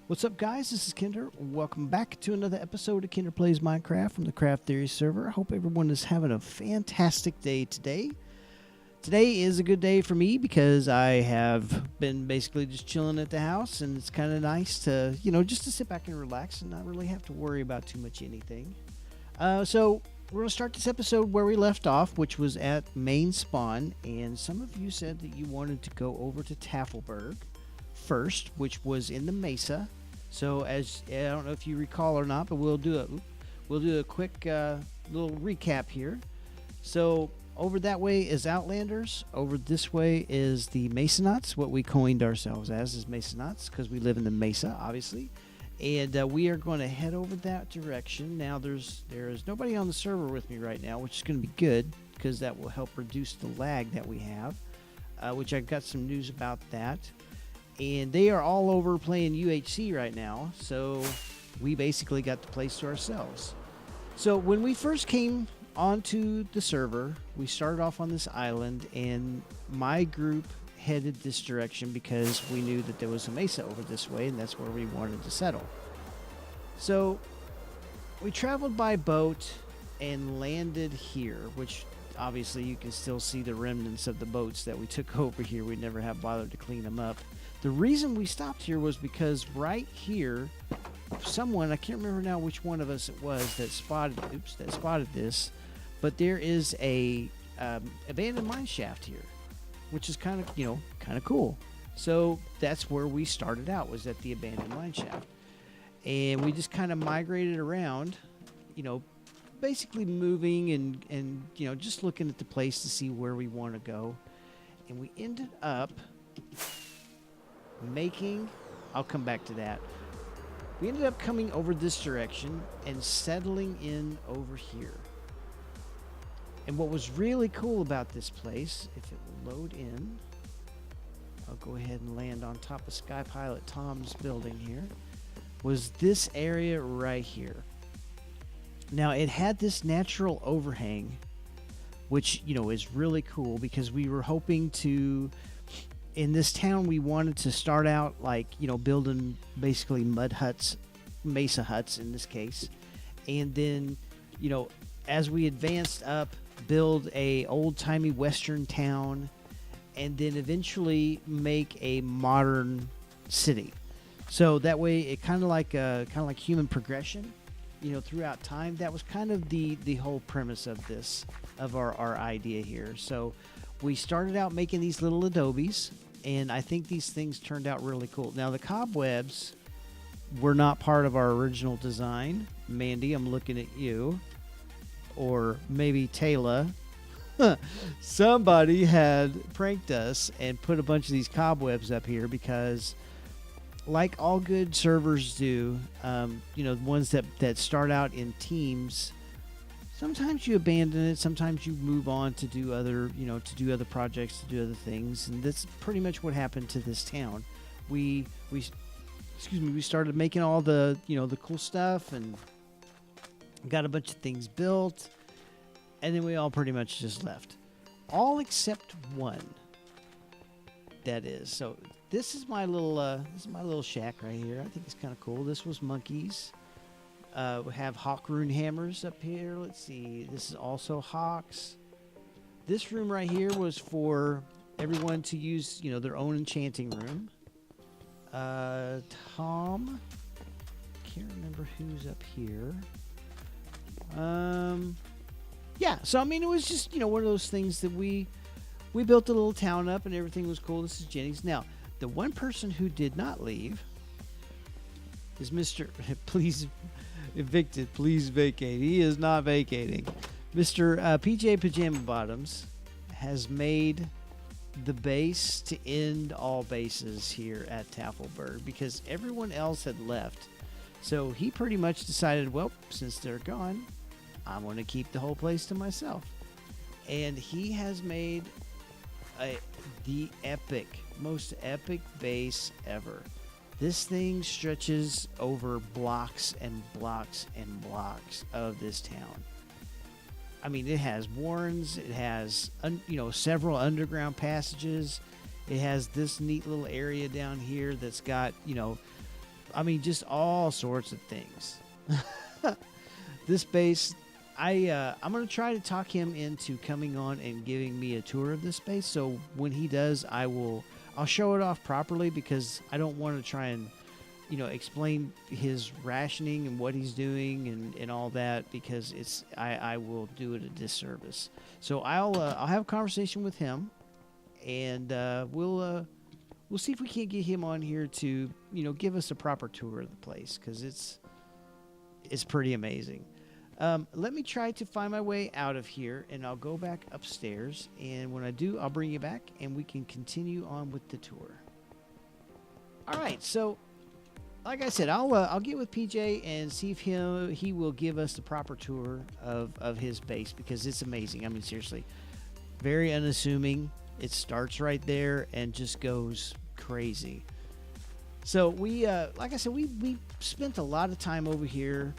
What's up, guys? This is Kender. Welcome back to another episode of Kender Plays Minecraft from the Craft Theory server. I hope everyone is having a fantastic day today. Today is a good day for me because I have been basically just chilling at the house, and it's kind of nice to, just to sit back and relax and not really have to worry about too much anything. So we're going to start this episode where we left off, which was at main spawn, and some of you said that you wanted to go over to Tafelburg first, which was in the Mesa. So I don't know if you recall or not, but we'll do a quick little recap here. So over that way is Outlanders. Over this way is the Masonauts, what we coined ourselves as is Masonauts because we live in the Mesa, obviously. And we are going to head over that direction. Now there is nobody on the server with me right now, which is going to be good because that will help reduce the lag that we have, which I've got some news about that. And they are all over playing UHC right now, so we basically got the place to ourselves. So when we first came onto the server, we started off on this island, and my group headed this direction because we knew that there was a mesa over this way, and that's where we wanted to settle. So we traveled by boat and landed here, which obviously you can still see the remnants of the boats that we took over here. We never have bothered to clean them up. The reason we stopped here was because right here, someone, I can't remember now which one of us it was that spotted this, but there is a abandoned mine shaft here, which is kind of cool. So that's where we started out, was at the abandoned mine shaft, and we just kind of migrated around, basically moving and just looking at the place to see where we want to go, and we ended up I'll come back to that. We ended up coming over this direction and settling in over here. And what was really cool about this place, if it will load in, I'll go ahead and land on top of Sky Pilot Tom's building here, was this area right here. Now it had this natural overhang, which, is really cool because we were hoping to, in this town, we wanted to start out building basically mud huts, mesa huts in this case, and then as we advanced up, build a old-timey western town, and then eventually make a modern city. So that way it kind of like human progression, throughout time. That was kind of the whole premise of our idea here. So we started out making these little adobes, and I think these things turned out really cool. Now, the cobwebs were not part of our original design. Mandy, I'm looking at you. Or maybe Taylor. Somebody had pranked us and put a bunch of these cobwebs up here because, like all good servers do, ones that start out in teams, sometimes you abandon it, sometimes you move on to do other, projects, to do other things, and that's pretty much what happened to this town. We started making all the, the cool stuff and got a bunch of things built, and then we all pretty much just left. All except one. That is. So this is my little shack right here. I think it's kind of cool. This was monkeys. We have hawk rune hammers up here. Let's see. This is also hawks. This room right here was for everyone to use, their own enchanting room. Tom. Can't remember who's up here. Yeah. So, it was just, one of those things that we built a little town up and everything was cool. This is Jenny's. Now, the one person who did not leave is Mr. Please... Evicted, please vacate. He is not vacating. Mr. PJ Pajama Bottoms has made the base to end all bases here at Tafelburg because everyone else had left. So he pretty much decided, well, since they're gone, I'm going to keep the whole place to myself. And he has made the most epic base ever. This thing stretches over blocks and blocks and blocks of this town. It has warrens, it has several underground passages, It has this neat little area down here that's got, I mean, just all sorts of things. This base, I'm gonna try to talk him into coming on and giving me a tour of this space. So when he does, I'll show it off properly, because I don't want to try and explain his rationing and what he's doing and all that, because I will do it a disservice. So I'll have a conversation with him, and we'll see if we can't get him on here to give us a proper tour of the place, because it's pretty amazing. Let me try to find my way out of here, and I'll go back upstairs, and when I do, I'll bring you back and we can continue on with the tour. All right, so like I said, I'll get with PJ and see if he will give us the proper tour of his base, because it's amazing. I mean, seriously, very unassuming. It starts right there and just goes crazy. So we, like I said, we spent a lot of time over here.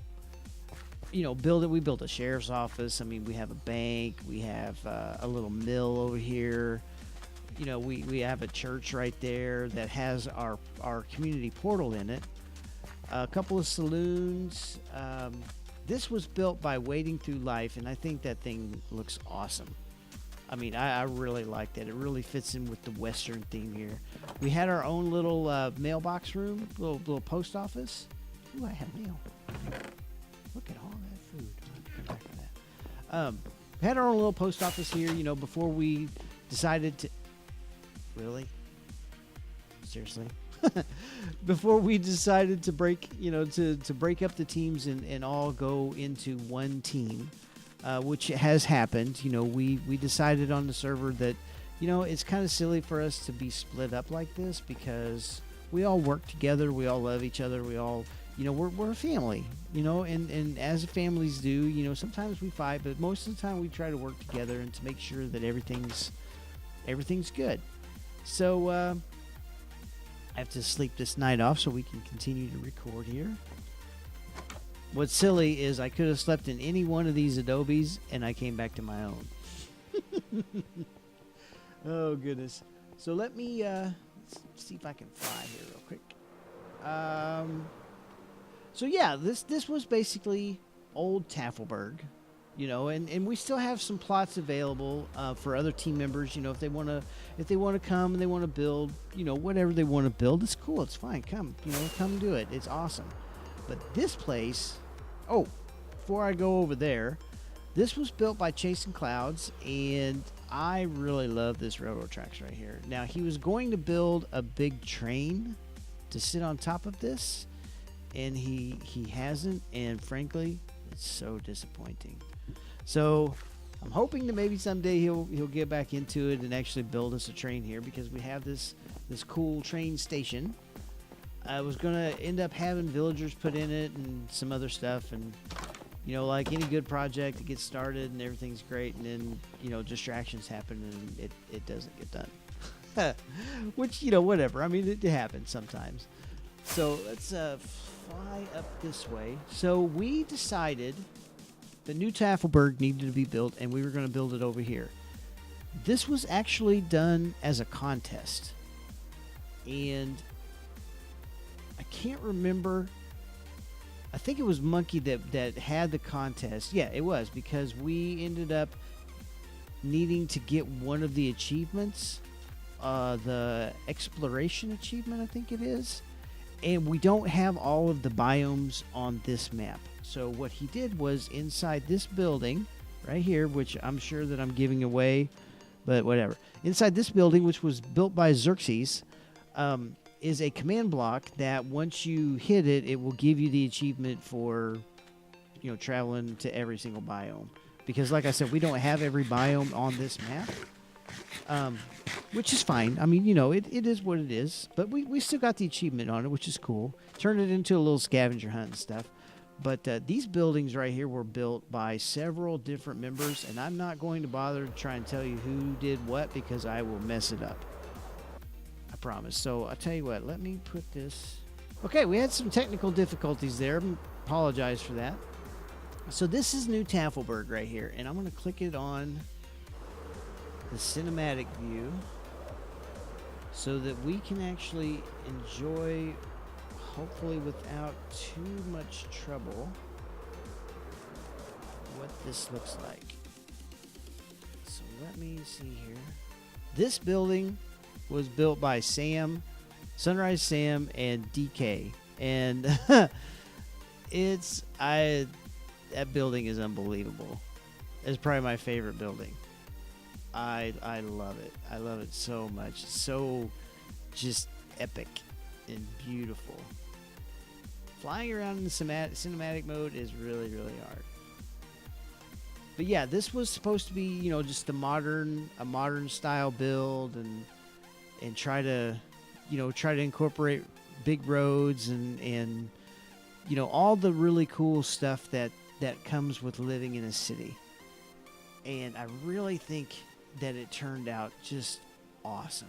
We built a sheriff's office. I mean, we have a bank. We have a little mill over here. We have a church right there that has our community portal in it. A couple of saloons. This was built by Wading Through Life, and I think that thing looks awesome. I mean, I really like that. It really fits in with the Western theme here. We had our own little mailbox room, little post office. Ooh, I have mail. Look at all that food. I'll have to come back to that. We had our own little post office here, before we decided to... Really? Seriously? Before we decided to break, to break up the teams and all go into one team, which has happened. We decided on the server that, it's kind of silly for us to be split up like this, because we all work together. We all love each other. We all... we're a family, and as families do, sometimes we fight, but most of the time we try to work together and to make sure that everything's good. So I have to sleep this night off so we can continue to record here. What's silly is I could have slept in any one of these adobes and I came back to my own. Oh, goodness. So let me let's see if I can fly here real quick. So yeah, this was basically old Tafelburg, and we still have some plots available for other team members. If they want to come and they want to build, whatever they want to build, it's cool, it's fine. Come do it. It's awesome. But this place, before I go over there, this was built by Chasing Clouds, and I really love this railroad tracks right here. Now, he was going to build a big train to sit on top of this, and he hasn't, and frankly, it's so disappointing. So I'm hoping that maybe someday he'll get back into it and actually build us a train here, because we have this cool train station. I was gonna end up having villagers put in it and some other stuff, and like any good project, it gets started and everything's great, and then distractions happen and it doesn't get done. Which whatever. I mean, it happens sometimes. So let's fly up this way. So we decided the new Tafelburg needed to be built, and we were going to build it over here. This was actually done as a contest, and I can't remember. I think it was Monkey that had the contest. Yeah, it was, because we ended up needing to get one of the achievements, the exploration achievement, I think it is. And we don't have all of the biomes on this map. So what he did was, inside this building right here, which I'm sure that I'm giving away, but whatever. Inside this building, which was built by Xerxes, is a command block that once you hit it, it will give you the achievement for, traveling to every single biome. Because like I said, we don't have every biome on this map. Which is fine. I mean, it is what it is. But we still got the achievement on it, which is cool. Turned it into a little scavenger hunt and stuff. But these buildings right here were built by several different members, and I'm not going to bother to try and tell you who did what, because I will mess it up. I promise. So I'll tell you what, let me put this... Okay, we had some technical difficulties there. Apologize for that. So this is New Tafelburg right here, and I'm going to click it on the cinematic view so that we can actually enjoy hopefully without too much trouble, what this looks like. So let me see here. This building was built by Sunrise Sam and DK, and that building is unbelievable. It's probably my favorite building. I love it. I love it so much. It's so just epic and beautiful. Flying around in the cinematic mode is really, really hard. But yeah, this was supposed to be, just a modern style build, and try to incorporate big roads and all the really cool stuff that comes with living in a city. And I really think that it turned out just awesome.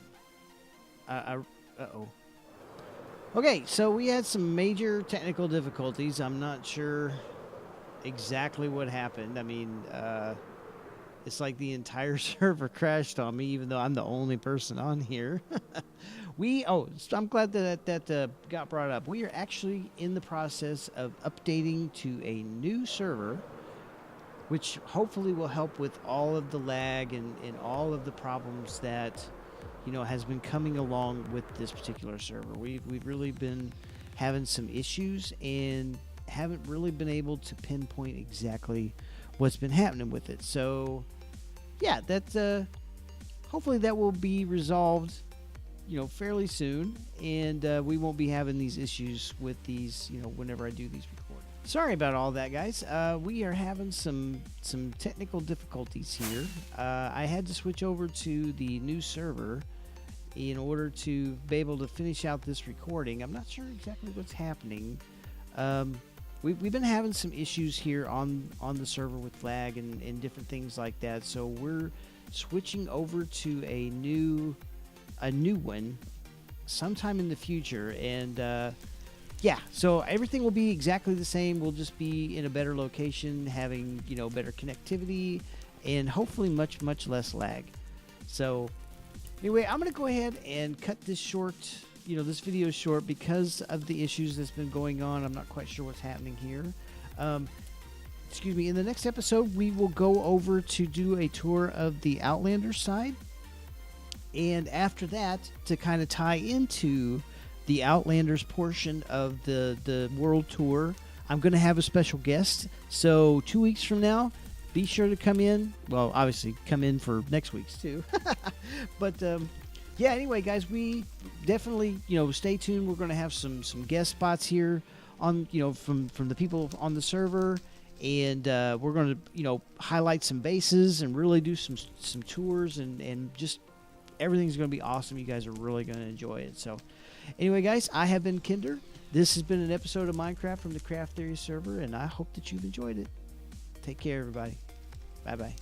Okay, so we had some major technical difficulties. I'm not sure exactly what happened. I mean, it's like the entire server crashed on me, even though I'm the only person on here. So I'm glad that got brought up. We are actually in the process of updating to a new server, which hopefully will help with all of the lag and all of the problems that has been coming along with this particular server. We've really been having some issues and haven't really been able to pinpoint exactly what's been happening with it. So yeah, hopefully that will be resolved fairly soon, and we won't be having these issues with these whenever I do these recordings. Sorry about all that, guys. We are having some technical difficulties here. I had to switch over to the new server in order to be able to finish out this recording. I'm not sure exactly what's happening. We've been having some issues here on the server with lag and different things like that. So we're switching over to a new one sometime in the future, and yeah, so everything will be exactly the same. We'll just be in a better location, having better connectivity, and hopefully much less lag. So anyway, I'm gonna go ahead and cut this short. This video is short because of the issues that's been going on. I'm not quite sure what's happening here. Excuse me. In the next episode, we will go over to do a tour of the Outlander side. And after that, to kind of tie into the Outlanders portion of the world tour, I'm going to have a special guest. So 2 weeks from now, be sure to come in. Well, obviously, come in for next week's too. But yeah, anyway, guys, we definitely, stay tuned. We're going to have some guest spots here on, from the people on the server. And we're going to, highlight some bases and really do some tours and just everything's going to be awesome. You guys are really going to enjoy it. So anyway, guys, I have been Kender. This has been an episode of Minecraft from the Craft Theory server, and I hope that you've enjoyed it. Take care, everybody. Bye-bye.